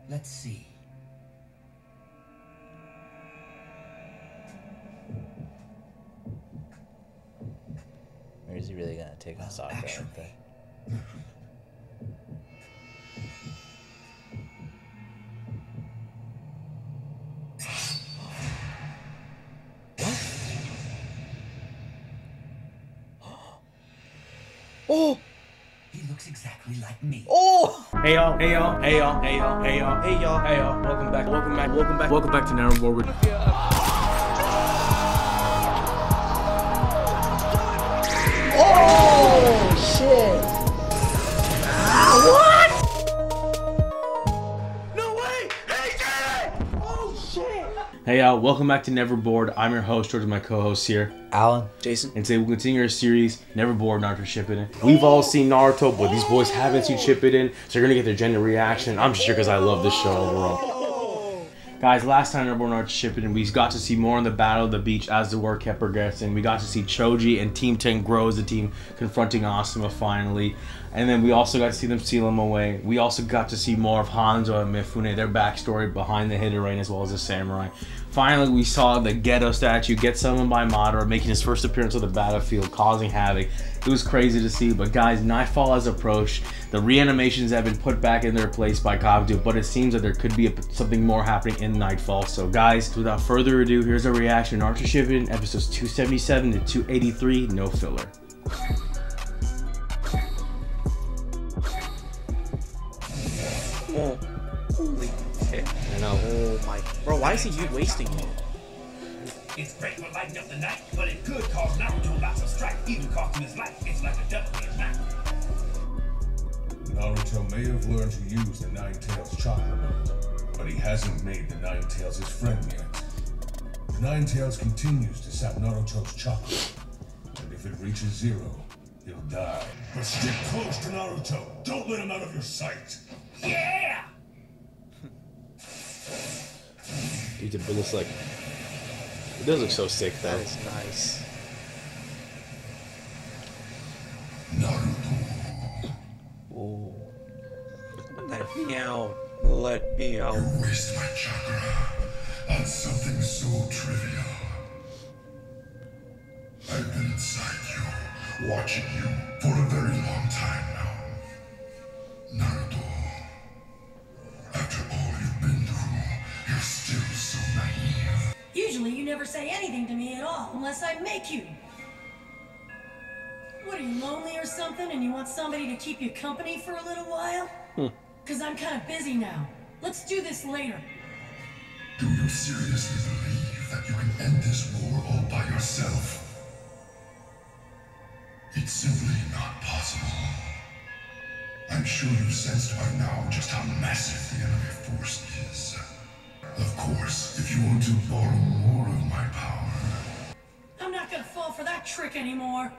Let's see. Or is he really gonna take on Sakura Actually, like that? Oh! he looks exactly like me. Oh! Hey y'all, hey y'all, hey y'all, hey y'all, hey y'all, hey y'all, hey y'all. Welcome back, welcome back, welcome back, welcome back to Narrow Board. Oh shit! Hey y'all, welcome back to Never Bored. I'm your host, George, and my co-host here, Alan. Jason. and today we'll continue our series, Never Bored, Naruto Shippuden. We've all seen Naruto, but these boys haven't seen Shippuden, so you're gonna get their genuine reaction. I'm just here because I love this show overall. Guys, last time Never Bored Naruto Shippuden, we got to see more on the Battle of the Beach as the war kept progressing. We got to see Choji and Team 10 grow as a team, confronting Asuma finally. And then we also got to see them seal him away. We also got to see more of Hanzo and Mifune, their backstory behind the Hidden as well as the samurai. Finally, we saw the Geto statue get summoned by Madara, making his first appearance on the battlefield, causing havoc. It was crazy to see, but guys, Nightfall has approached. The reanimations have been put back in their place by Kabuto, but it seems that there could be something more happening in Nightfall. So guys, without further ado, here's a reaction to Naruto Shippuden, episodes 277 to 283, no filler. Oh, holy shit. I know. Oh my. Bro, why is he wasting it? It's great for lighting up the night, but it could cause Naruto lots of strife, even cost him his life. It's like a duck in night. Naruto may have learned to use the Nine-Tails chakra, but he hasn't made the Nine-Tails his friend yet. The Nine-Tails continues to sap Naruto's chakra, and if it reaches zero, he'll die. But stick close to Naruto. Don't let him out of your sight. Yeah! Dude, it looks like... It does look so sick, though. That is nice. Naruto, Oh. Let me out. Let me out. you waste my chakra on something so trivial. I've been inside you, watching you for a very long time now. Naruto, after all you've been through, you're still so naive. Usually you never say anything to me at all, unless I make you. What, are you lonely or something and you want somebody to keep you company for a little while? Cause I'm kind of busy now. Let's do this later. Do you seriously believe that you can end this war all by yourself? It's simply not possible. I'm sure you've sensed by now just how massive the enemy force is. Of course, if you want to borrow more of my power... I'm not gonna fall for that trick anymore.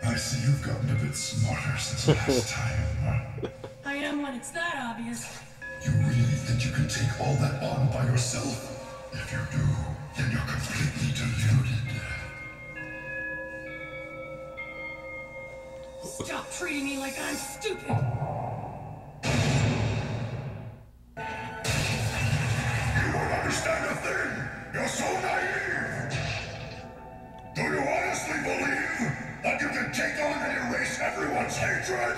I see you've gotten a bit smarter since last time. I am when it's that obvious. You really think you can take all that on by yourself? If you do, then you're completely deluded. Stop treating me like I'm stupid. You don't understand a thing! You're so naive! Do you honestly believe that you can take on and erase everyone's hatred?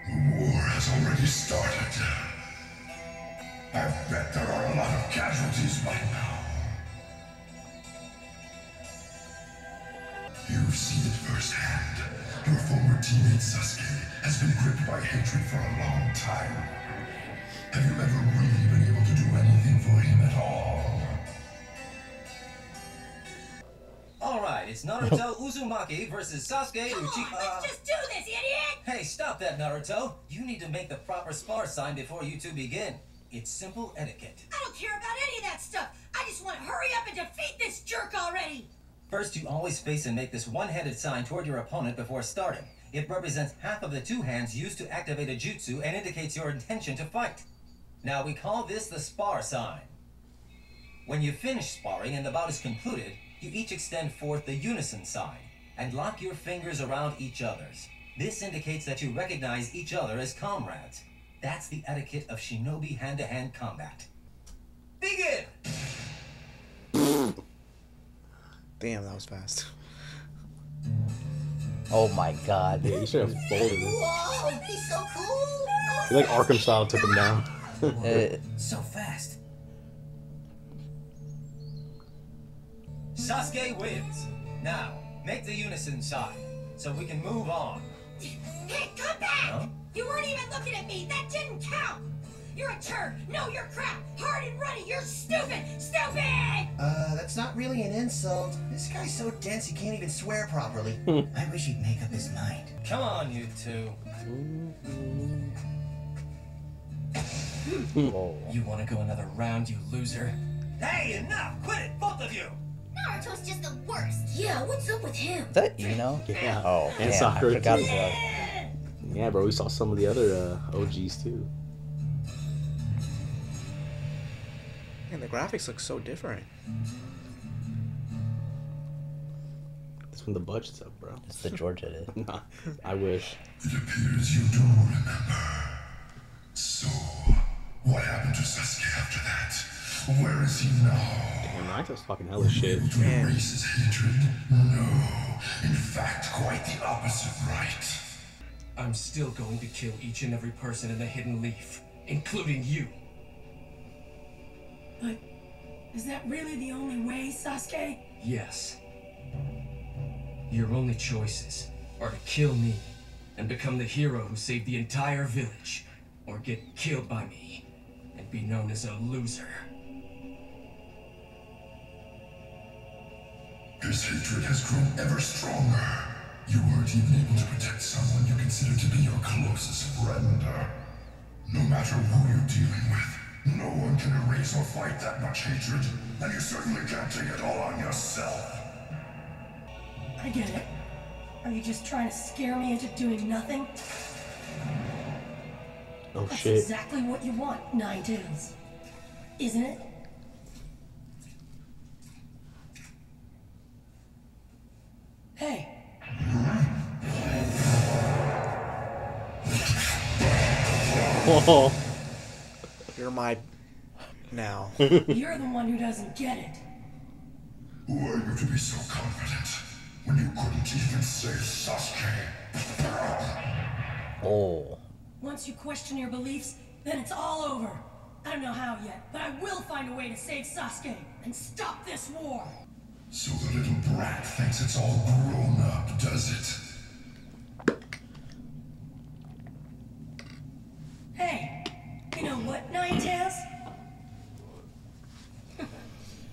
The war has already started. I bet there are a lot of casualties by now. You've seen it firsthand. Your former teammate Sasuke has been gripped by hatred for a long time. Have you ever really been able to do anything for him at all? Alright, it's Naruto Uzumaki versus Sasuke Come on, Uchiha. let's just do this, idiot! Hey, stop that, Naruto. You need to make the proper spar sign before you two begin. It's simple etiquette. I don't care about any of that stuff. I just want to hurry up and defeat this jerk already. First, you always face and make this one-handed sign toward your opponent before starting. It represents half of the two hands used to activate a jutsu and indicates your intention to fight. Now, we call this the spar sign. When you finish sparring and the bout is concluded, you each extend forth the unison sign and lock your fingers around each other's. This indicates that you recognize each other as comrades. That's the etiquette of shinobi hand-to-hand combat. Begin! Damn, that was fast. Oh my god. Yeah, you should have folded it. Whoa, he's so cool! You like Arkham style took him down. So fast. Sasuke wins. Now, make the unison sign so we can move on. Hey, come back! Huh? You weren't even looking at me. That didn't count. You're a turd. No, you're crap. Hard and runny. You're stupid. Stupid! That's not really an insult. This guy's so dense he can't even swear properly. I wish he'd make up his mind. Come on, you two. Whoa. You want to go another round, you loser? Hey, enough! Quit it, both of you! Naruto's just the worst. Yeah, what's up with him? Is that Ino? Yeah. Oh, And damn, Sakura, I forgot too. about it. Yeah, bro, we saw some of the other OGs too. And the graphics look so different. That's when the budget's up, bro. It's the Georgia did. Nah, I wish. It appears you do remember. So, what happened to Sasuke after that? Where is he now? Damn, Naruto's fucking hella shit. Able to erase his hatred? No. In fact, quite the opposite, right? I'm still going to kill each and every person in the Hidden Leaf, including you. But is that really the only way, Sasuke? Yes. Your only choices are to kill me and become the hero who saved the entire village, or get killed by me and be known as a loser. His hatred has grown ever stronger. You weren't even able to protect someone you consider to be your closest friend. No matter who you're dealing with, no one can erase or fight that much hatred, and you certainly can't take it all on yourself. I get it. Are you just trying to scare me into doing nothing? Oh That's shit. exactly what you want, Ninetales. Isn't it? Hey. Whoa. You're my now. You're the one who doesn't get it. Who are you to be so confident when you couldn't even save Sasuke? Oh. Once you question your beliefs, then it's all over. I don't know how yet, but I will find a way to save Sasuke and stop this war. So the little brat thinks it's all grown up, does it? Hey, you know what, Ninetales?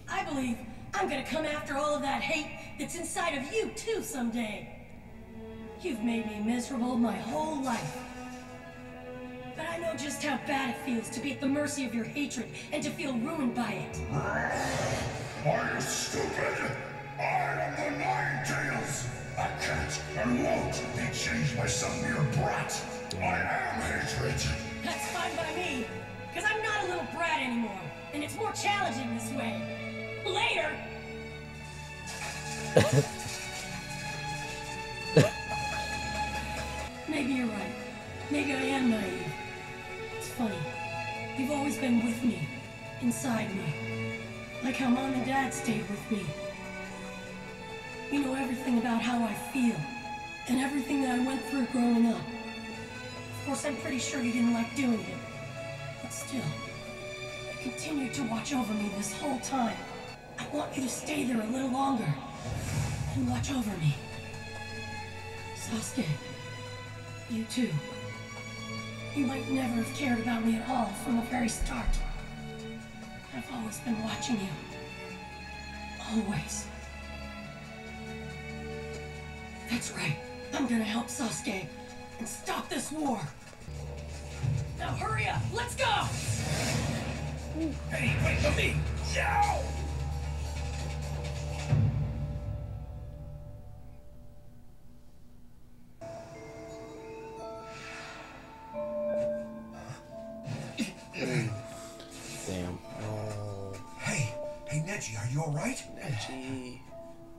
I believe I'm gonna come after all of that hate that's inside of you too someday. You've made me miserable my whole life. But I know just how bad it feels to be at the mercy of your hatred and to feel ruined by it. Are you stupid? I am the Ninetales. I can't and won't be changed by some mere brat. I am hatred. That's fine by me, because I'm not a little brat anymore, and it's more challenging this way. Later! Maybe you're right. Maybe I am naive. It's funny. You've always been with me, inside me. Like how Mom and Dad stayed with me. You know everything about how I feel, and everything that I went through growing up. Of course, I'm pretty sure you didn't like doing it. But still, you continued to watch over me this whole time. I want you to stay there a little longer and watch over me. Sasuke, you too. You might never have cared about me at all from the very start. I've always been watching you. Always. That's right. I'm gonna help Sasuke and stop this war. Now hurry up. Let's go! Hey, wait for me! Yow! Damn. Hey, Neji, are you alright? Neji.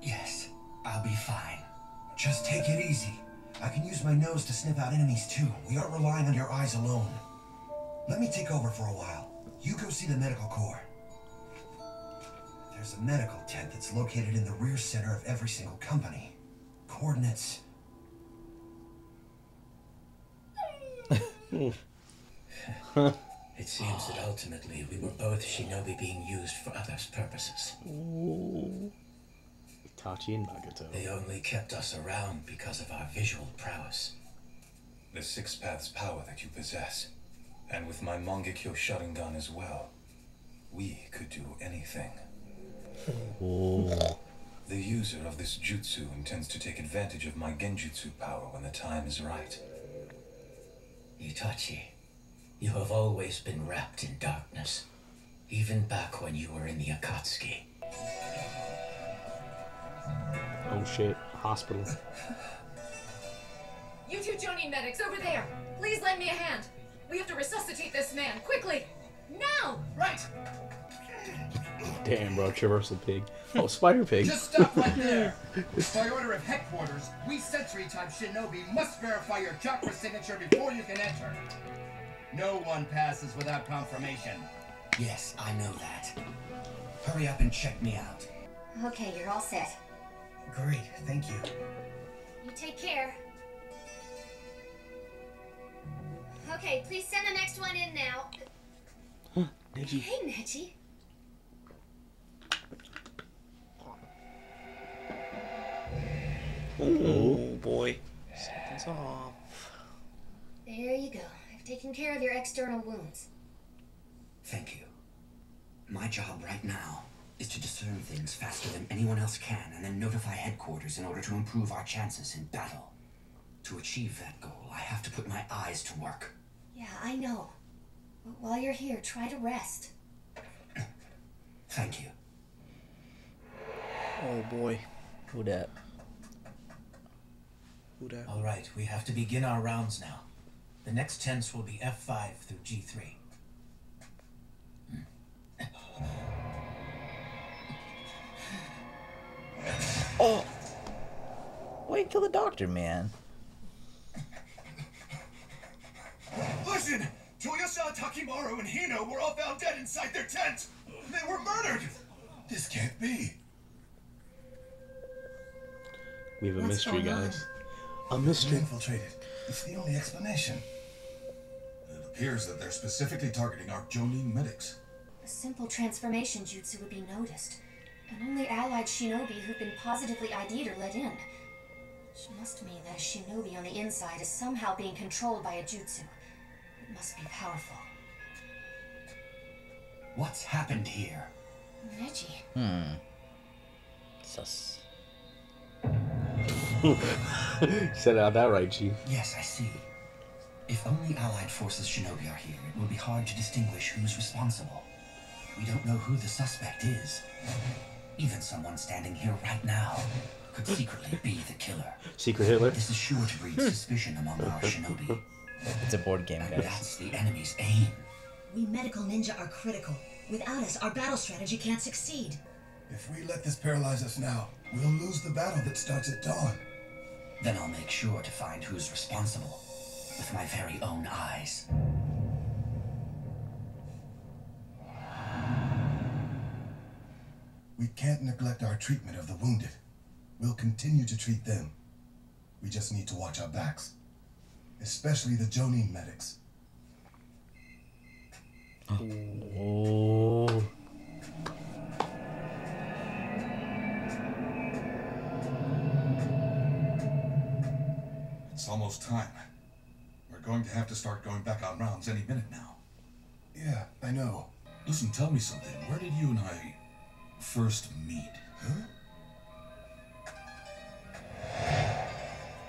Yes, I'll be fine. Just take it easy. I can use my nose to sniff out enemies too. We aren't relying on your eyes alone. Let me take over for a while. You go see the medical corps. There's a medical tent that's located in the rear center of every single company. Coordinates. It seems that ultimately we were both shinobi being used for others' purposes. Ooh. Itachi and Nagato. They only kept us around because of our visual prowess. The Six Paths power that you possess, and with my Mangekyo Sharingan as well, we could do anything. Ooh. The user of this jutsu intends to take advantage of my genjutsu power when the time is right. Itachi, you have always been wrapped in darkness, even back when you were in the Akatsuki. Oh shit, hospital. You two Jonin medics over there, please lend me a hand. We have to resuscitate this man, quickly! Now! Right! Damn, bro, traversal pig. Oh, spider pig. Just stop right there! By order of headquarters, we Century-type shinobi must verify your chakra signature before you can enter. No one passes without confirmation. Yes, I know that. Hurry up and check me out. Okay, you're all set. Great, thank you. You take care. Okay, please send the next one in now. Neji. Hey, Neji. Oh boy. Something's off. There you go. I've taken care of your external wounds. Thank you. My job right now is to discern things faster than anyone else can and then notify headquarters in order to improve our chances in battle. To achieve that goal, I have to put my eyes to work. Yeah, I know. But while you're here, try to rest. Thank you. Oh boy. Who dat? Who dat? All right, we have to begin our rounds now. The next tents will be F5 through G3. Oh! Wait till the doctor, man. Listen! Toyosa, Takimaru, and Hino were all found dead inside their tent! They were murdered! This can't be. We have a What's mystery, going on? guys. A mystery. Infiltrated. It's the only explanation. It appears that they're specifically targeting our Jonin medics. A simple transformation jutsu would be noticed, and only allied shinobi who've been positively ID'd are let in. Which must mean that a shinobi on the inside is somehow being controlled by a jutsu. It must be powerful. What's happened here? Neji. Sus. Said it out that right, Chief. Yes, I see. If only Allied forces shinobi are here, it will be hard to distinguish who's responsible. We don't know who the suspect is. Even someone standing here right now could secretly be the killer. Secret Hitler? This is sure to breed suspicion among our shinobi. It's a board game, And guys. that's the enemy's aim. We medical ninja are critical. Without us, our battle strategy can't succeed. If we let this paralyze us now, we'll lose the battle that starts at dawn. Then I'll make sure to find who's responsible with my very own eyes. We can't neglect our treatment of the wounded. We'll continue to treat them. We just need to watch our backs. Especially the Jonin medics. Oh. It's almost time. We're going to have to start going back on rounds any minute now. Yeah, I know. Listen, tell me something. Where did you and I first meet? Huh?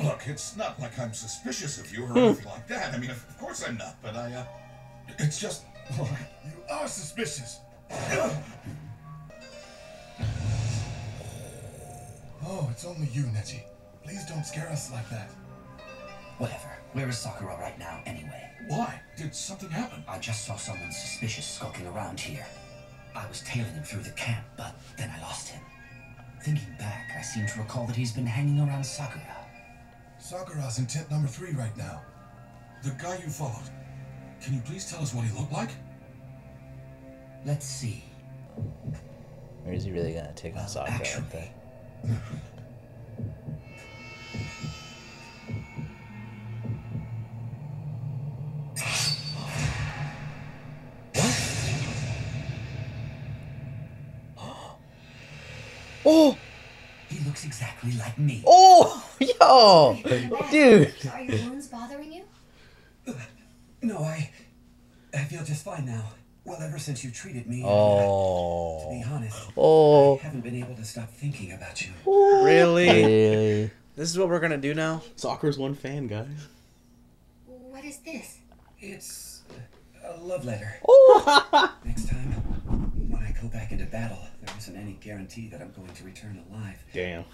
Look, it's not like I'm suspicious of you or anything like that. I mean, of course I'm not, but it's just... You are suspicious. Oh, it's only you, Neji. Please don't scare us like that. Whatever. Where is Sakura right now, anyway? Why? Did something happen? I just saw someone suspicious skulking around here. I was tailing him through the camp, but then I lost him. Thinking back, I seem to recall that he's been hanging around Sakura. Sakura's in tent number 3 right now. The guy you followed. Can you please tell us what he looked like? Let's see. Or is he really gonna take on Sakura like that? Oh! He looks exactly like me. Oh! Yo! Dude! Are your wounds bothering you? No, I feel just fine now. Well, ever since you treated me, Oh. to be honest, Oh. I haven't been able to stop thinking about you. Really? Really? This is what we're gonna do now? Sakura's one fan, guys. What is this? It's a love letter. Oh! Next time, when I go back into battle, there isn't any guarantee that I'm going to return alive. Damn.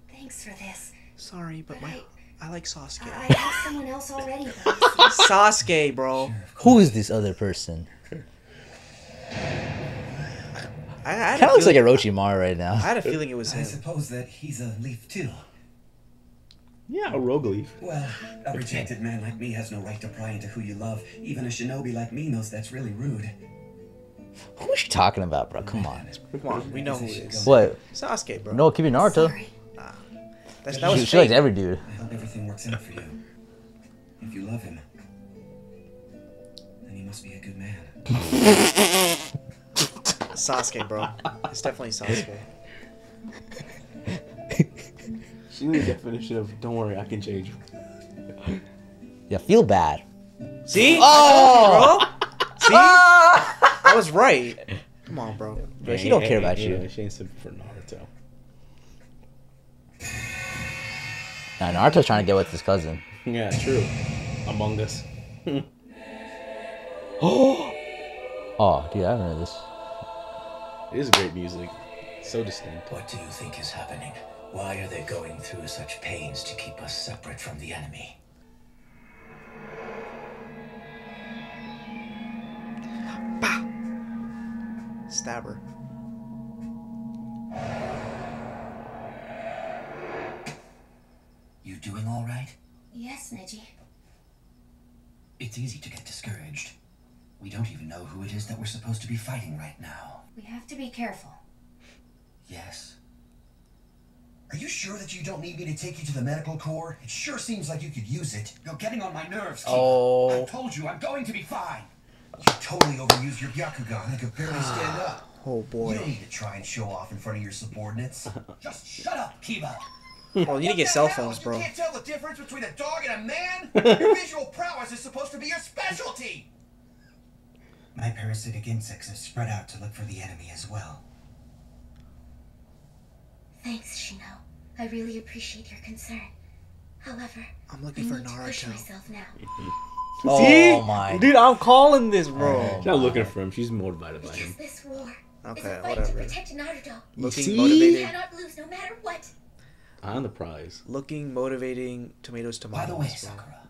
Thanks for this. Sorry, but I like Sasuke. I have someone else already, though. Sasuke, bro. Who is this other person? I Kind of looks like Orochimaru right now. I had a feeling it was I him. suppose that he's a leaf too. Yeah, a rogue leaf. Well, a rejected man like me has no right to pry into who you love. Even a shinobi like me knows that's really rude. Who is you talking about, bro? Come on. Come on, we know who it is. What? Sasuke, bro. No, keep it Naruto. Nah. That was She likes fake. every dude. I hope everything works out for you. If you love him, then he must be a good man. Sasuke, bro. It's definitely Sasuke. She knew the definition of "don't worry, I can change." Yeah, feel bad. See? Oh! Bro? See? I was right. Come on, bro. Bro, she don't care about you. Yeah, she ain't simple for Naruto. Nah, Naruto's trying to get with his cousin. Yeah, true. Among Us. Oh, dude, I haven't heard this. It is great music. So distinct. What do you think is happening? Why are they going through such pains to keep us separate from the enemy? Stab her. You doing all right? Yes, Neji. It's easy to get discouraged. We don't even know who it is that we're supposed to be fighting right now. We have to be careful. Yes. Are you sure that you don't need me to take you to the medical corps? It sure seems like you could use it. You're getting on my nerves, Kiba. Oh. I told you I'm going to be fine. You totally overused your Byakugan and could barely stand up. Oh, boy. You don't need to try and show off in front of your subordinates. Just shut up, Kiba. Oh, you need to get cell phones, bro. You can't tell the difference between a dog and a man? Your visual prowess is supposed to be your specialty! My parasitic insects have spread out to look for the enemy as well. Thanks, Shino. I really appreciate your concern. However, I'm looking for need to push Naruto. myself now. See? Oh my. Dude, I'm calling this, bro. She's not looking for him. She's motivated by him. This war Okay, is a fight whatever. to protect Naruto. Looking See? We motivated. cannot lose no matter what. On the prize. Looking motivating. Tomatoes, By tomatoes. the way, bro. Sakura,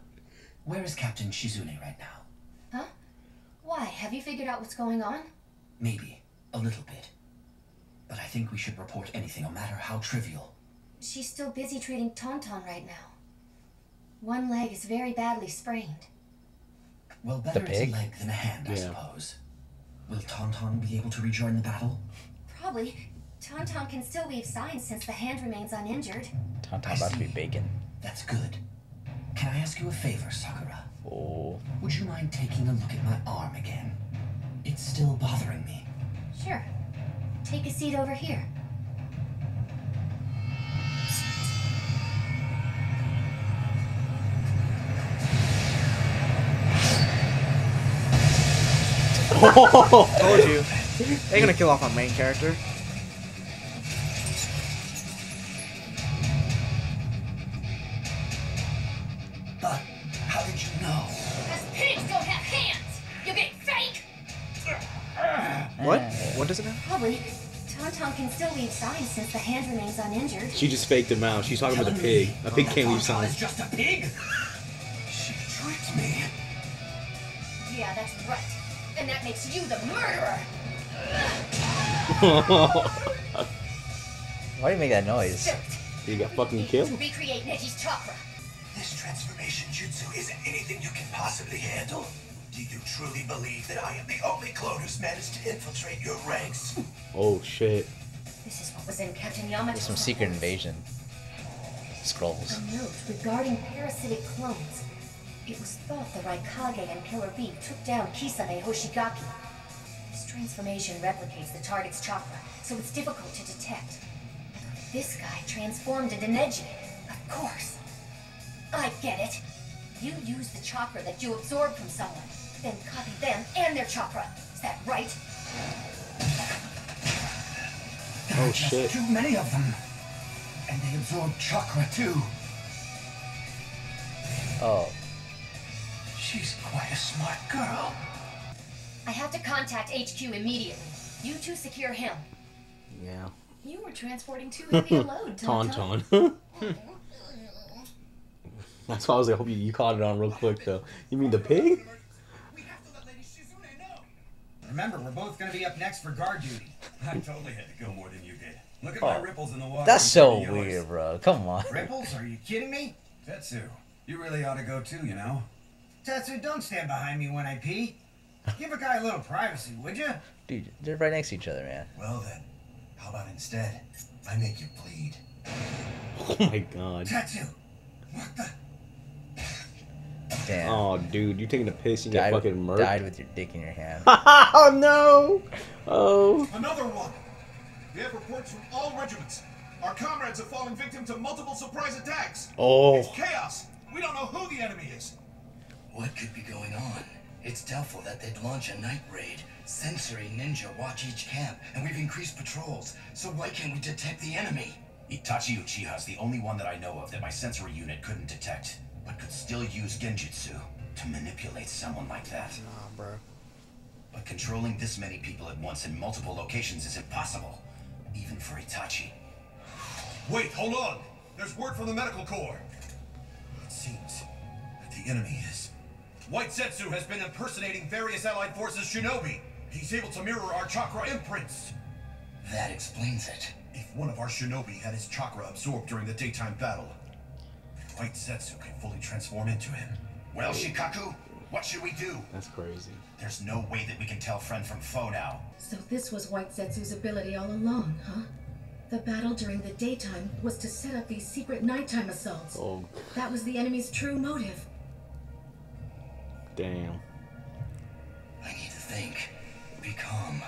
where is Captain Shizune right now? Huh? Why? Have you figured out what's going on? Maybe. A little bit. But I think we should report anything, no matter how trivial. She's still busy treating Tauntaun right now. One leg is very badly sprained. Well, better it's a pig? leg than a hand, I Yeah. suppose. Will Tauntaun be able to rejoin the battle? Probably. Tauntaun can still weave signs since the hand remains uninjured. Tauntaun about to be bacon. That's good. Can I ask you a favor, Sakura? Oh. Would you mind taking a look at my arm again? It's still bothering me. Sure. Take a seat over here. Told you. They're gonna kill off our main character. But how did you know? Because pigs don't have hands! You get fake! What? What does it have? Probably. Tauntaun can still weave signs since the hand remains uninjured. She just faked him out. She's talking about the pig. A pig can't leave Tauntaun is signs. just a pig? She tricked me. Yeah, that's right. And that makes you the murderer! Why do you make that noise? You got fucking killed. To recreate Neji's chakra. This transformation jutsu isn't anything you can possibly handle? Do you truly believe that I am the only clone who's managed to infiltrate your ranks? Oh shit. This is what was in Captain Yamato's There's some secret invasion. Scrolls. A note regarding parasitic clones. It was thought the Raikage and Pillar B took down Kisame Hoshigaki. This transformation replicates the target's chakra, so it's difficult to detect. This guy transformed into Neji. Of course. I get it. You use the chakra that you absorbed from someone, then copy them and their chakra. Is that right? There are just too many of them. And they absorb chakra too. Oh. She's quite a smart girl. I have to contact HQ immediately. You two secure him. Yeah. You were transporting too heavy a load, Tauntaun. That's why I was like, I hope you caught it on real quick though. You mean the pig? Remember, we're both gonna be up next for guard duty. I totally had to go more than you did. Look at my ripples in the water. That's so weird, bro. Come on. Ripples? Are you kidding me? Tetsu, you really ought to go too, you know? Tetsu, don't stand behind me when I pee. Give a guy a little privacy, would you? Dude, they're right next to each other, man. Well then, how about instead, I make you bleed? Oh my god. Tetsu, what the? Damn. Oh, dude, you taking a piss and you get fucking murdered. Died with your dick in your hand. Oh no! Oh. Another one. We have reports from all regiments. Our comrades have fallen victim to multiple surprise attacks. Oh. It's chaos. We don't know who the enemy is. What could be going on? It's doubtful that they'd launch a night raid. Sensory ninja watch each camp, and we've increased patrols. So why can't we detect the enemy? Itachi Uchiha's the only one that I know of that my sensory unit couldn't detect, but could still use genjutsu to manipulate someone like that. Nah, bro. But controlling this many people at once in multiple locations is impossible, even for Itachi. Wait, hold on. There's word from the medical corps. It seems that the enemy is... White Setsu has been impersonating various allied forces shinobi. He's able to mirror our chakra imprints. That explains it. If one of our shinobi had his chakra absorbed during the daytime battle, White Setsu can fully transform into him. Well, Shikaku, what should we do? That's crazy. There's no way that we can tell friend from foe now. So this was White Setsu's ability all along, huh? The battle during the daytime was to set up these secret nighttime assaults. Oh. That was the enemy's true motive. Damn. I need to think. Be calm.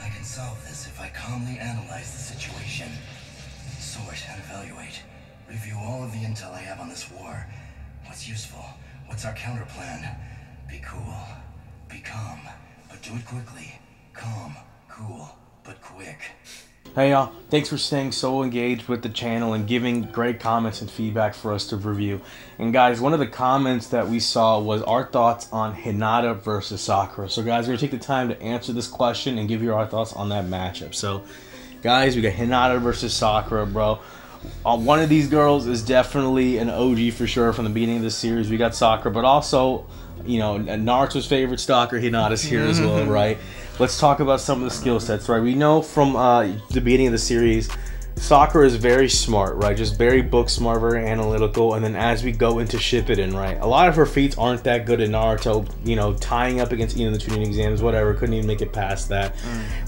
I can solve this if I calmly analyze the situation. Sort and evaluate. Review all of the intel I have on this war. What's useful? What's our counter plan? Be cool. Be calm. But do it quickly. Calm. Cool. But quick. Hey y'all, thanks for staying so engaged with the channel and giving great comments and feedback for us to review. And guys, one of the comments that we saw was our thoughts on Hinata versus Sakura. So guys, we're going to take the time to answer this question and give you our thoughts on that matchup. So guys, we got Hinata versus Sakura, bro. One of these girls is definitely an OG for sure from the beginning of the series. We got Sakura, but also, you know, Naruto's favorite stalker, Hinata's here as well, right? Let's talk about some of the skill sets, right? We know from the beginning of the series, Sakura is very smart, right? Just very book smart, very analytical. And then as we go into Shippuden, right? A lot of her feats aren't that good in Naruto. You know, tying up against Ino in the tuning exams, whatever. Couldn't even make it past that.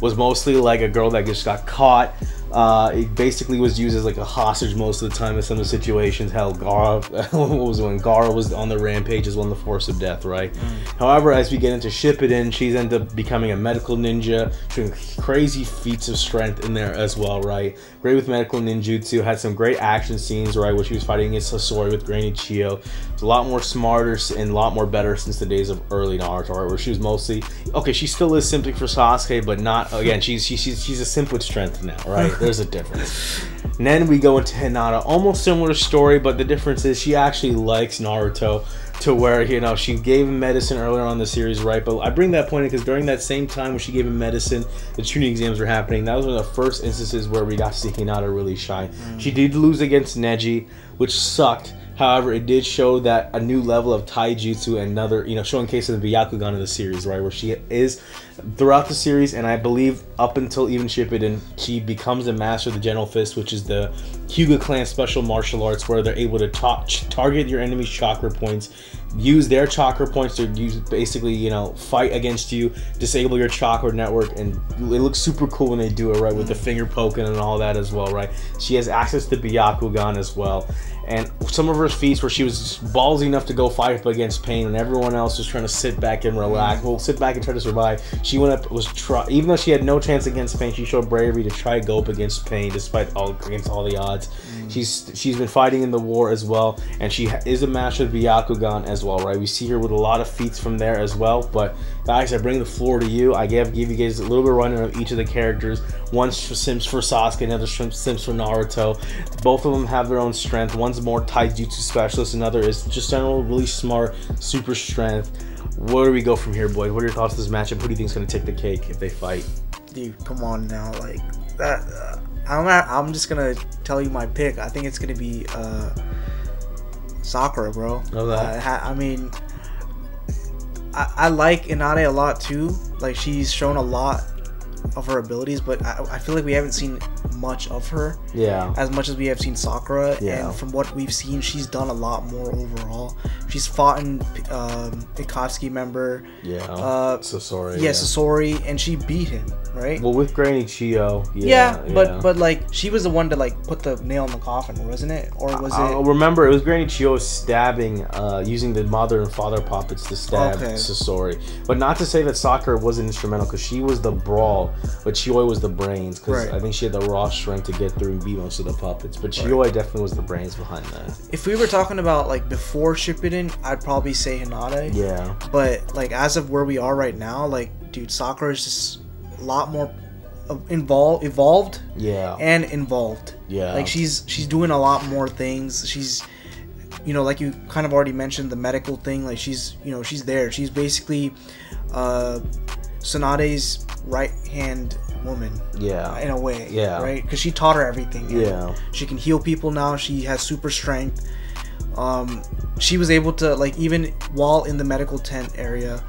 Was mostly like a girl that just got caught. It basically was used as like a hostage most of the time in some of the situations. Hell, Gaara, what was when Gaara was on the rampage as well in the Force of Death, right? However, as we get into Shippuden, she's ended up becoming a medical ninja, doing crazy feats of strength in there as well, right? Great with medical ninjutsu, had some great action scenes, right, where she was fighting against Sasori with Granny Chiyo. It's a lot more smarter and a lot more better since the days of early Naruto, right, where she was mostly, okay, she still is simping for Sasuke, but not, again, she's a simp with strength now, right? There's a difference. And then we go into Hinata, almost similar story, but the difference is she actually likes Naruto to where, you know, she gave him medicine earlier on in the series, right? But I bring that point in because during that same time when she gave him medicine, the tuning exams were happening. That was one of the first instances where we got to see Hinata really shine. She did lose against Neji, which sucked However, it did show that a new level of taijutsu and another, showing case of the Byakugan of the series, right? Where she is throughout the series, and I believe up until even Shippuden, she becomes a master of the General Fist, which is the Hyuga clan special martial arts where they're able to target your enemy's chakra points, use their chakra points to basically, fight against you, disable your chakra network, and it looks super cool when they do it, right? With the finger poking and all that as well, right? She has access to Byakugan as well. And some of her feats where she was ballsy enough to go fight up against Pain, and everyone else was trying to sit back and relax. Well, sit back and try to survive. She went up, even though she had no chance against Pain, she showed bravery to try to go up against Pain despite against all the odds. She's been fighting in the war as well, and she is a master of Byakugan as well, right? We see her with a lot of feats from there as well. But guys, I bring the floor to you. I give you guys a little bit of running of each of the characters. One's sims for Sasuke, another sims for Naruto. Both of them have their own strength. One's more taijutsu specialist, another is just general really smart, super strength. Where do we go from here, boys? What are your thoughts on this matchup? Who do you think is going to take the cake if they fight? Dude, come on now, like that. I'm just gonna tell you my pick. I think it's gonna be Sakura, bro. Okay. I mean, I like Hinata a lot too. Like, she's shown a lot of her abilities, but I feel like we haven't seen much of her. Yeah. As much as we have seen Sakura. Yeah. And from what we've seen, she's done a lot more overall. She's fought in Akatsuki member. Yeah. Sasori. Yeah, Sasori, and she beat him, right? Well, with Granny Chiyo. But like, she was the one to like put the nail in the coffin, wasn't it? Or was it? Remember, it was Granny Chiyo stabbing, using the mother and father puppets to stab Sasori. But not to say that Sakura wasn't instrumental, because she was the brawl, but Chiyo was the brains, because I think she had the raw strength to get through and beat most of the puppets. But Chiyo definitely was the brains behind that. If we were talking about like before Shippuden, I'd probably say Hinata. Yeah. But like as of where we are right now, like, dude, Sakura is just a lot more evolved. Yeah. And involved. Yeah. Like she's doing a lot more things. She's, like you kind of already mentioned, the medical thing. Like she's there. She's basically Tsunade's right hand woman. Yeah. In a way. Yeah. Right? Because she taught her everything. Yeah. She can heal people now. She has super strength. She was able to, like, even while in the medical tent area,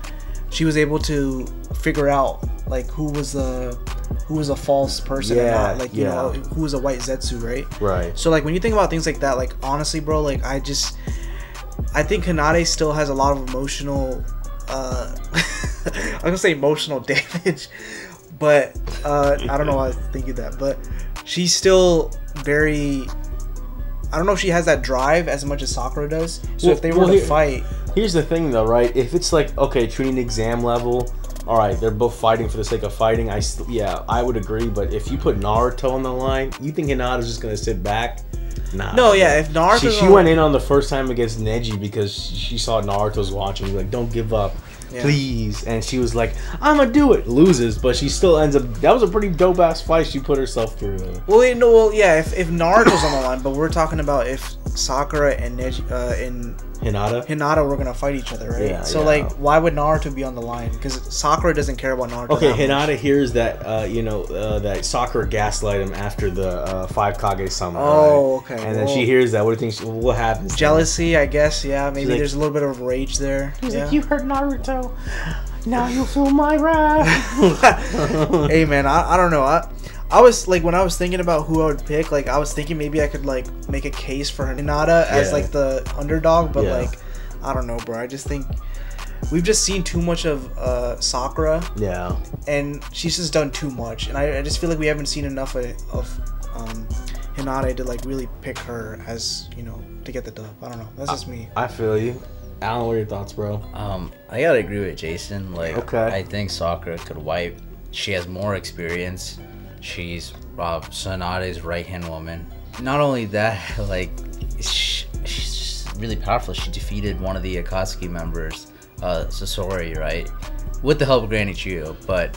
she was able to figure out like who was a false person and not, like, you know, who was a white Zetsu, right? Right. So like when you think about things like that, like, honestly, bro, like I think Hinata still has a lot of emotional I'm gonna say emotional damage, but I don't know why I was thinking that, but she's still very, I don't know if she has that drive as much as Sakura does. So if they were to fight... Here's the thing though, right? If it's like, okay, Chunin exam level, alright, they're both fighting for the sake of fighting, I would agree, but if you put Naruto on the line, you think Hinata's just gonna sit back? Nah. No, yeah, if Naruto... She went in on the first time against Neji because she saw Naruto's watching, like, don't give up. Yeah. Please. And she was like, I'm gonna do it. Loses, but she still ends up. That was a pretty dope ass fight she put herself through. Well, yeah, if Naruto's on the line, but we're talking about if Sakura and Neji and Hinata were gonna fight each other, right? Yeah, so like, why would Naruto be on the line? Because Sakura doesn't care about Naruto. Okay, Hinata hears that that Sakura gaslight him after the 5 Kage Sama. Oh, right? okay. And then she hears that. What do you think? What happens? Jealousy, I guess. Yeah, maybe like, there's a little bit of rage there. He's like, you hurt Naruto. Now you'll feel my wrath. Hey man, I don't know. I was like, when I was thinking about who I would pick, like I was thinking maybe I could like make a case for Hinata as like the underdog, but like I don't know, bro. I just think we've just seen too much of Sakura. Yeah. And she's just done too much, and I just feel like we haven't seen enough of Hinata to like really pick her as, to get the dub. I don't know. That's just me. I feel you. Alan, what are your thoughts, bro? I gotta agree with Jason. Like, okay. I think Sakura could wipe. She has more experience. She's Tsunade's right-hand woman. Not only that, like, she's just really powerful. She defeated one of the Akatsuki members, Sasori, right? With the help of Granny Chiyo. But,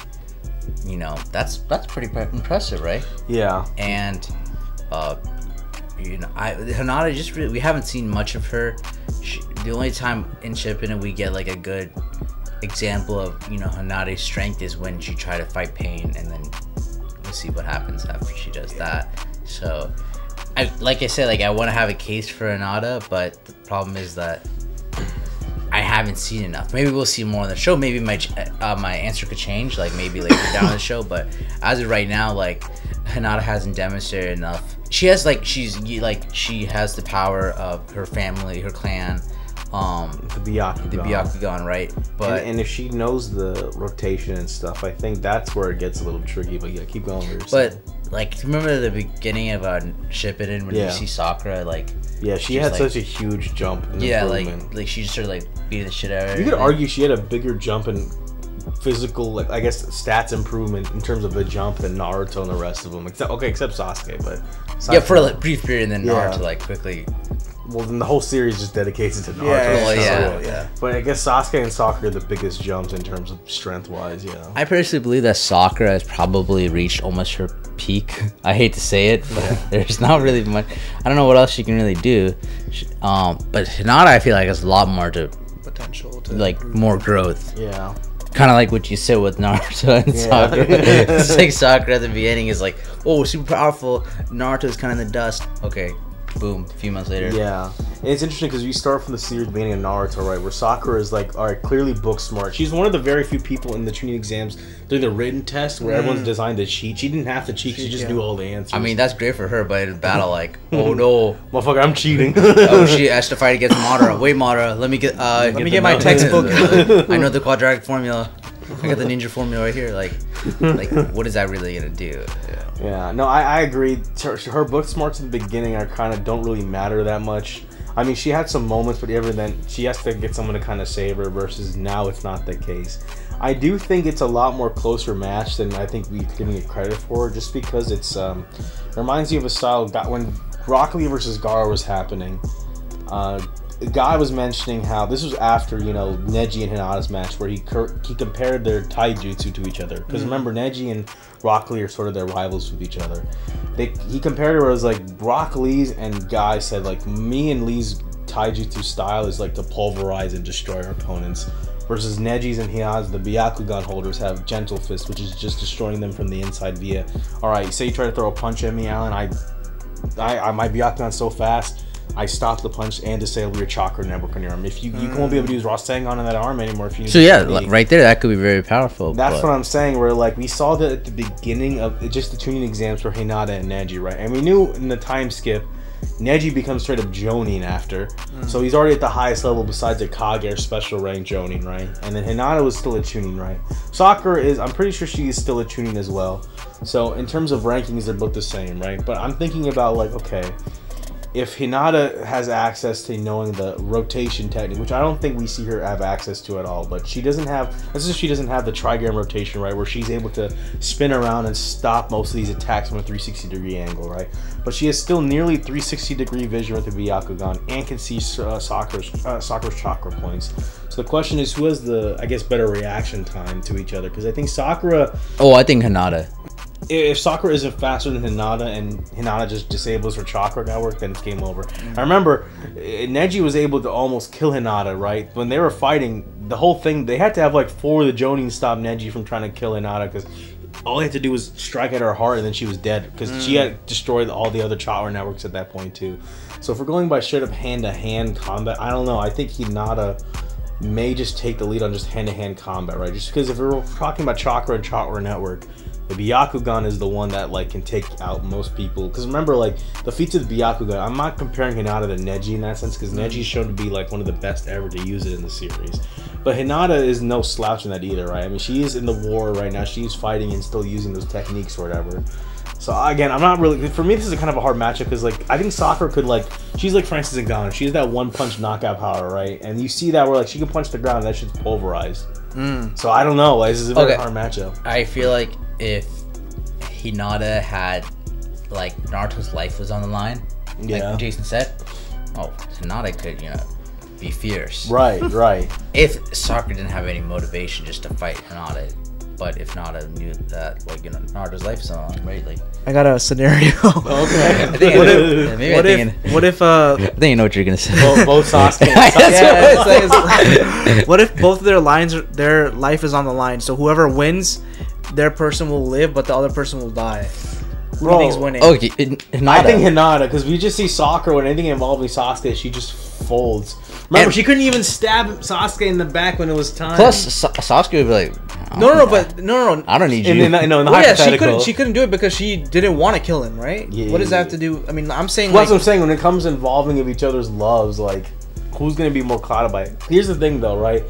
that's pretty impressive, right? Yeah. And, Hinata just really, we haven't seen much of her. The only time in Shippuden we get like a good example of Hinata's strength is when she tried to fight Pain, and then we'll see what happens after she does that. So like I said, like I want to have a case for Hinata, but the problem is that I haven't seen enough. Maybe we'll see more on the show. Maybe my answer could change, like maybe later down the show. But as of right now, like Hinata hasn't demonstrated enough. She has she has the power of her family, her clan, the Byakugan, right? But and if she knows the rotation and stuff, I think that's where it gets a little tricky. But yeah, keep going. But like, remember the beginning of Shippuden when you see Sakura, like. Yeah, she had such a huge jump. Yeah, like she just started like beating the shit out of her. You could argue she had a bigger jump in physical, like I guess stats improvement in terms of the jump than Naruto and the rest of them. Except Sasuke, but Sasuke, yeah, for a brief period, and then Naruto like quickly. Well, then the whole series just dedicates it to Naruto. Yeah. But I guess Sasuke and Sakura are the biggest jumps in terms of strength-wise. Yeah. I personally believe that Sakura has probably reached almost her peak. I hate to say it, but there's not really much. I don't know what else she can really do. But Hinata, I feel like has a lot more potential to like more growth. Yeah. Kind of like what you said with Naruto and Sakura. It's like Sakura at the beginning is like, oh, super powerful. Naruto's kind of in the dust. Okay. Boom, a few months later. Yeah. And it's interesting because you start from the series beginning of Naruto, right, where Sakura is like, alright, clearly book smart. She's one of the very few people in the Chunin exams doing the written test where everyone's designed to cheat. She didn't have to cheat, she just knew all the answers. I mean, that's great for her, but in battle, like, oh no. Motherfucker, I'm cheating. Oh, she has to fight against Madara. Wait, Madara, let me get my textbook. I know the quadratic formula. I got the ninja formula right here. Like what is that really gonna do? Yeah, no, I agree. Her book smarts in the beginning are kind of don't really matter that much. I mean, she had some moments, but ever then she has to get someone to kind of save her. Versus now, it's not the case. I do think it's a lot more closer match than I think we've given it credit for, just because it's reminds you of a style when Rock Lee versus Gaara was happening. Guy was mentioning how this was after, you know, Neji and Hinata's match, where he compared their taijutsu to each other. Because remember, Neji and Rock Lee are sort of their rivals with each other. He compared it where it was like Rock Lee's and Guy said like, me and Lee's taijutsu style is like to pulverize and destroy our opponents, versus Neji's and Hinata's, the Byakugan holders, have Gentle Fist, which is just destroying them from the inside via, alright, say you try to throw a punch at me, Alan, my Byakugan's so fast, I stop the punch and disable your chakra network on your arm. If you won't be able to use Rasengan on that arm anymore. If you so yeah, right there, that could be very powerful. That's what I'm saying. Where like we saw that at the beginning of just the tuning exams for Hinata and Neji, right? And we knew in the time skip, Neji becomes straight up Jonin after, so he's already at the highest level besides a Kage or special rank Jonin, right? And then Hinata was still a tuning, right? Sakura is, I'm pretty sure she is still a tuning as well. So in terms of rankings, they're both the same, right? But I'm thinking about like, okay, if Hinata has access to knowing the rotation technique, which I don't think we see her have access to at all, but she doesn't have, she doesn't have the trigram rotation, right, where she's able to spin around and stop most of these attacks from a 360-degree angle, right? But she has still nearly 360-degree vision with the Byakugan and can see Sakura's chakra points. So the question is, who has the, I guess, better reaction time to each other? Because I think Sakura... Oh, I think Hinata. If Sakura isn't faster than Hinata and Hinata just disables her chakra network, then it's game over. I remember Neji was able to almost kill Hinata, right? When they were fighting, the whole thing, they had to have like 4 of the Jonin stop Neji from trying to kill Hinata, because all they had to do was strike at her heart and then she was dead, because she had destroyed all the other chakra networks at that point too. So if we're going by straight up hand-to-hand combat, I don't know. I think Hinata may just take the lead on just hand-to-hand combat, right? Just because if we're talking about chakra and chakra network, the Byakugan is the one that like can take out most people. Because remember, like the feats of the Byakugan, I'm not comparing Hinata to Neji in that sense, because Neji's shown to be like one of the best ever to use it in the series. But Hinata is no slouch in that either, right? I mean, she is in the war right now. She's fighting and still using those techniques or whatever. So again, I'm not really, for me this is a kind of a hard matchup, because like I think Sakura could like, she's like Francis Ngannou. She has that one punch knockout power, right? And you see that where like she can punch the ground and that shit's pulverized. So I don't know, like, this is a very hard matchup. I feel like if Hinata had, like, Naruto's life was on the line, like Jason said, oh, Hinata could, you know, be fierce. Right. If Sakura didn't have any motivation just to fight Hinata, but if Hinata knew that, like, you know, Naruto's life is on the line, right? Like, I got a scenario. Okay. I think I know what you're gonna say. Both Sasuke. What if both of their life is on the line? So whoever wins, their person will live, but the other person will die. Who do you think's winning? Okay, Hinata. I think Hinata, because we just see Sakura when anything involving Sasuke, she just folds. Remember, she couldn't even stab Sasuke in the back when it was time. Plus, Sasuke would be like, No. I don't need you. In the Well, yeah, hypothetical. she couldn't do it because she didn't want to kill him, right? Yeah, what does that yeah, have to do? I mean, I'm saying Well, that's what I'm saying. When it comes involving of each other's loves, like, who's gonna be more clouded by it? Here's the thing, though, right?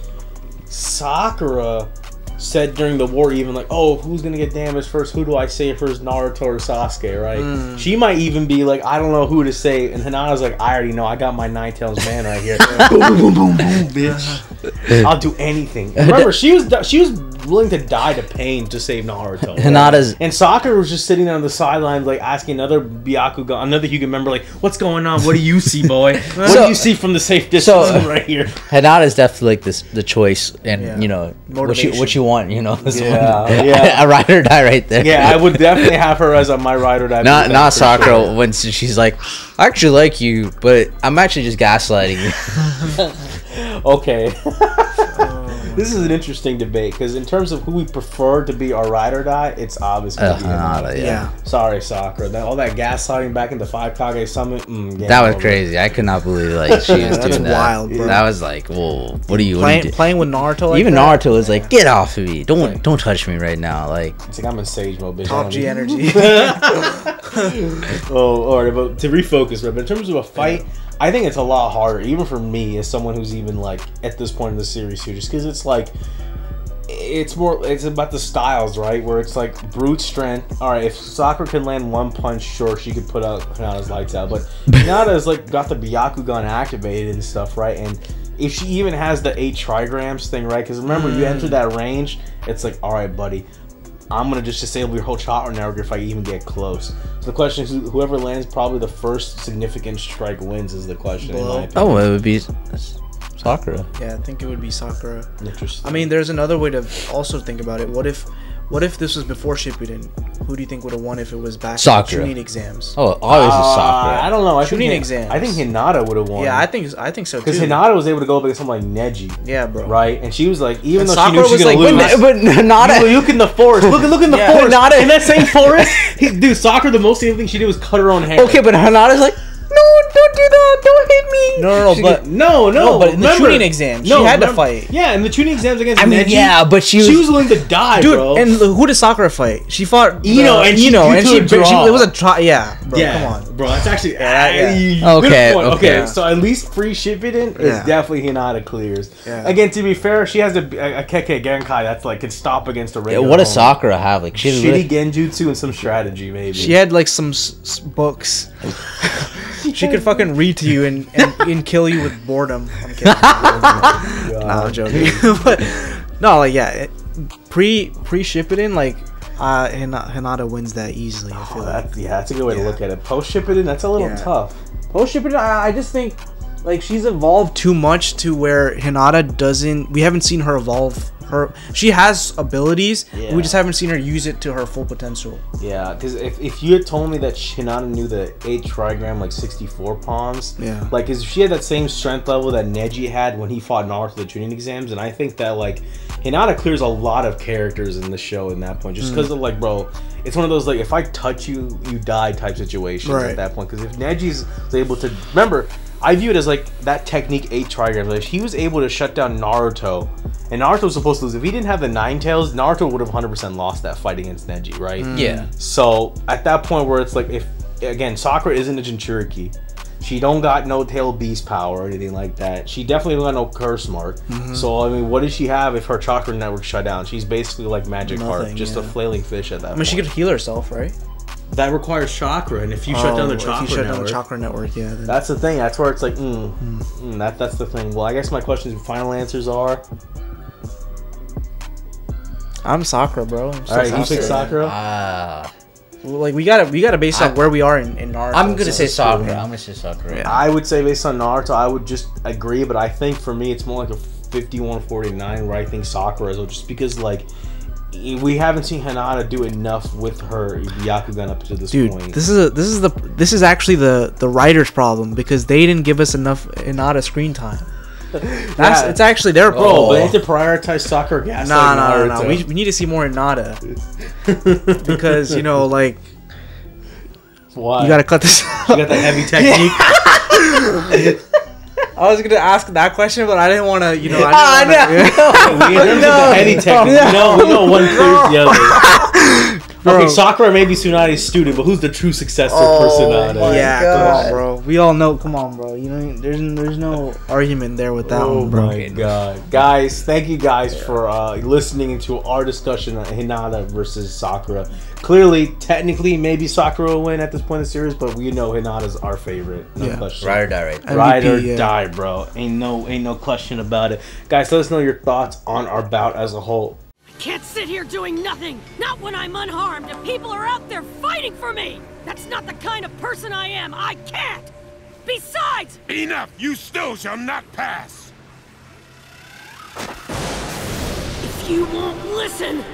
Sakura said during the war, even like, "Oh, who's gonna get damaged first? Who do I save first, Naruto or Sasuke?" Right? She might even be like, "I don't know who to save," and Hinata's like, "I already know. I got my Nine Tails man right here. boom, boom, boom, boom, bitch. I'll do anything." And remember, she was willing to die to pain to save Naruto. Hinata's And Sakura was just sitting on the sidelines, like asking another Byakugan, another Hyuga member, like, "What's going on? What do you see, boy? What do you see from the safe distance right here?" Hinata's definitely like the choice, and you know what you want, you know. Yeah. A ride or die right there. Yeah, I would definitely have her as my ride or die. Not Sakura when she's like, "I actually like you, but I'm actually just gaslighting you." Okay. This is an interesting debate because in terms of who we prefer to be our ride or die, it's obviously Hinata. Yeah. Sorry, Sakura. All that gaslighting back in the 5 Kage Summit. That was crazy. I could not believe like she was doing that. Wild, bro. That was like, whoa, what are you playing with Naruto? Like even that? Naruto was like, "Get off of me! Don't touch me right now!" Like, it's like I'm in Sage mode, bitch. Top G energy. Oh, alright, but to refocus, but in terms of a fight, I think it's a lot harder, even for me as someone who's even like at this point in the series here, just because it's like it's about the styles, right? Where it's like brute strength. All right, if Sakura can land one punch, sure, she could put out Hinata's lights out, but Hinata's like got the Byakugan activated and stuff, right? And if she even has the 8 trigrams thing, right? Because remember, you enter that range, it's like, all right, buddy, I'm gonna just disable your whole chakra network if I even get close. So the question is, whoever lands probably the first significant strike wins is the question. In my opinion. oh, it would be Sakura. Yeah, I think it would be Sakura. Interesting. I mean, there's another way to also think about it. What if this was before Shippuden? Who do you think would have won if it was back Sakura. in Chunin exams? Oh, always is Sakura. I don't know. Chunin exams. I think Hinata would have won. Yeah, I think so too. Because Hinata was able to go up against someone like Neji. Yeah, bro. Right, and she was like, even And though Sakura she knew she was was gonna like, lose, but Hinata. You look in the forest. Look in the Yeah, forest. Hinata- In that same forest, dude, Sakura. The most thing she did was cut her own hair. Okay, but Hinata's like, "No, don't do that. Don't hit me." No, but in the Chunin exam, she had to fight. Yeah, in the Chunin exams against I mean, Neji, yeah, but she was willing to die, Dude, bro. and who did Sakura fight? She fought Ino, and she Ino, drew and to a draw. it was a try. Yeah, bro, yeah, come on. bro. It's actually Yeah. Okay. So at least free Shippuden is Yeah. definitely Hinata clears. Yeah. Again, to be fair, she has a Keke Genkai that's like can stop against a regular. What does opponent. Sakura have? Like, she Shitty Genjutsu and some strategy, maybe. She had like some books. She could fucking read to you and kill you with boredom. I'm kidding. Nah, I'm joking. But no, like yeah, pre Shippuden, like Hinata wins that easily. I feel like. That's a good way to look at it. Post Shippuden, that's a little tough. Post Shippuden, I just think like she's evolved too much to where Hinata doesn't. We haven't seen her evolve. She has abilities. Yeah. We just haven't seen her use it to her full potential. Yeah, because if you had told me that Hinata knew the 8 trigram like 64 pawns, Yeah. like if she had that same strength level that Neji had when he fought Naruto the Chunin exams, and I think that like Hinata clears a lot of characters in the show in that point, just because of like, bro, it's one of those like if I touch you, you die type situations Right. at that point. Because if Neji's able to remember. I view it as like that technique 8 trigrams. Like he was able to shut down Naruto, and Naruto was supposed to lose. If he didn't have the 9 tails, Naruto would have 100% lost that fight against Neji, right? Yeah. So at that point where it's like, if again Sakura isn't a Jinchuriki, she don't got no tail beast power or anything like that. She definitely don't got no curse mark. So I mean, what does she have if her chakra network shut down? She's basically like Magic Heart, just a flailing fish at that. I mean, she could heal herself, right? That requires chakra, and if you shut down the chakra network, yeah. Then. That's the thing. That's where it's like, that's the thing. Well, I guess my questions, final answers are. I'm Sakura, bro. All right, you pick Sakura. Like we gotta base on where we are in Naruto. I'm gonna say Sakura. I'm gonna say Sakura. Yeah. I would say based on Naruto, I would just agree, but I think for me it's more like a 51-49 where I think Sakura is, just because like. We haven't seen Hinata do enough with her Byakugan up to this point. This is actually the writer's problem because they didn't give us enough Hinata screen time. It's actually their problem. But they have to prioritize Sakura gas. No. We need to see more Hinata because like Why? You gotta cut this. You got that heavy technique. I was gonna ask that question, but I didn't want to. You know, We know one clears the other. Okay, Sakura may be Tsunade's student, but who's the true successor for Tsunade? Yeah, come on, bro. We all know. Come on, bro. You know, there's no argument there with that one, bro. Oh my god, guys! Thank you guys for listening to our discussion on Hinata versus Sakura. Clearly, technically, maybe Sakura will win at this point in the series, but we know Hinata's our favorite. No question. Ride or die, right? Ride or MVP, die, bro. Ain't no question about it. Guys, let us know your thoughts on our bout as a whole. Can't sit here doing nothing! Not when I'm unharmed and people are out there fighting for me! That's not the kind of person I am! I can't! Besides... Enough! You still shall not pass! If you won't listen...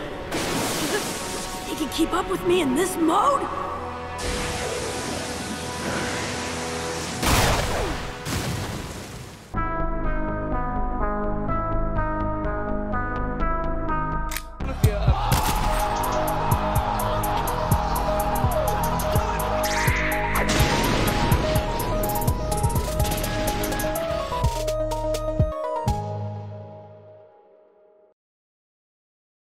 You can keep up with me in this mode?